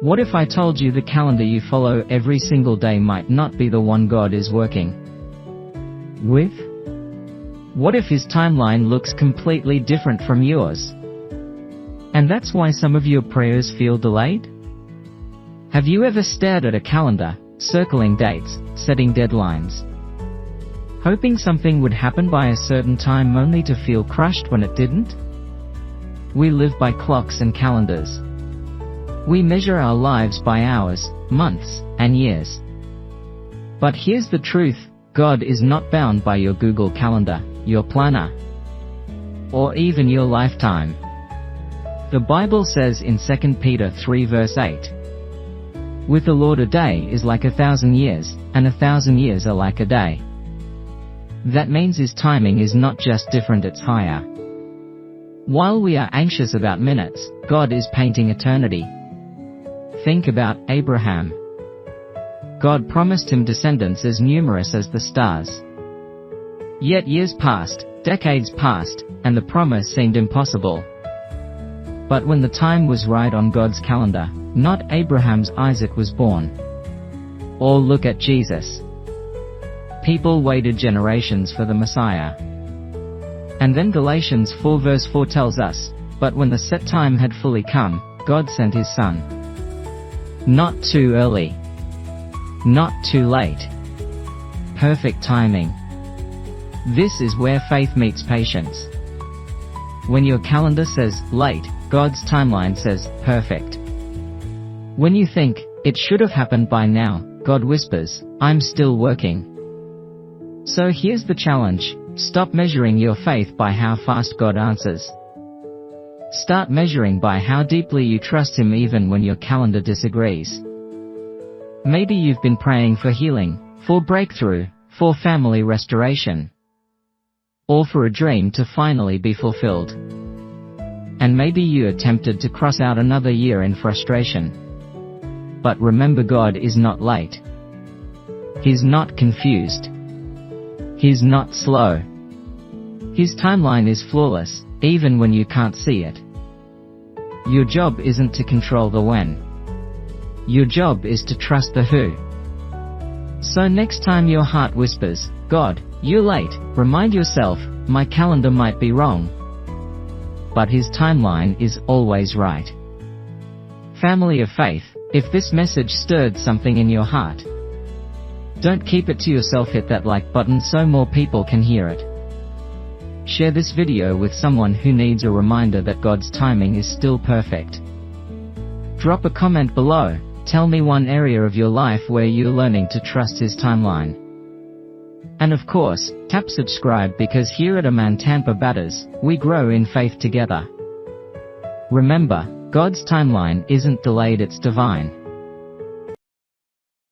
What if I told you the calendar you follow every single day might not be the one God is working with? What if His timeline looks completely different from yours? And that's why some of your prayers feel delayed? Have you ever stared at a calendar, circling dates, setting deadlines, hoping something would happen by a certain time only to feel crushed when it didn't? We live by clocks and calendars. We measure our lives by hours, months, and years. But here's the truth: God is not bound by your Google Calendar, your planner, or even your lifetime. The Bible says in 2 Peter 3 verse 8, "With the Lord a day is like 1,000 years, and 1,000 years are like a day." That means His timing is not just different, it's higher. While we are anxious about minutes, God is painting eternity. Think about Abraham. God promised him descendants as numerous as the stars. Yet years passed, decades passed, and the promise seemed impossible. But when the time was right on God's calendar, not Abraham's Isaac was born. Or look at Jesus. People waited generations for the Messiah. And then Galatians 4 verse 4 tells us, "But when the set time had fully come, God sent His Son." Not too early. Not too late. Perfect timing. This is where faith meets patience. When your calendar says late, God's timeline says perfect. When you think it should have happened by now, God whispers, "I'm still working." So here's the challenge: stop measuring your faith by how fast God answers. Start measuring by how deeply you trust Him even when your calendar disagrees. Maybe you've been praying for healing, for breakthrough, for family restoration, or for a dream to finally be fulfilled. And maybe you are tempted to cross out another year in frustration. But remember, God is not late. He's not confused. He's not slow. His timeline is flawless, even when you can't see it. Your job isn't to control the when. Your job is to trust the who. So next time your heart whispers, "God, you're late," remind yourself, my calendar might be wrong, but His timeline is always right. Family of faith, if this message stirred something in your heart, don't keep it to yourself. Hit that like button so more people can hear it. Share this video with someone who needs a reminder that God's timing is still perfect. Drop a comment below. Tell me one area of your life where you're learning to trust His timeline. And of course, tap subscribe, because here at Aman Tampa Batters, we grow in faith together. Remember, God's timeline isn't delayed, it's divine.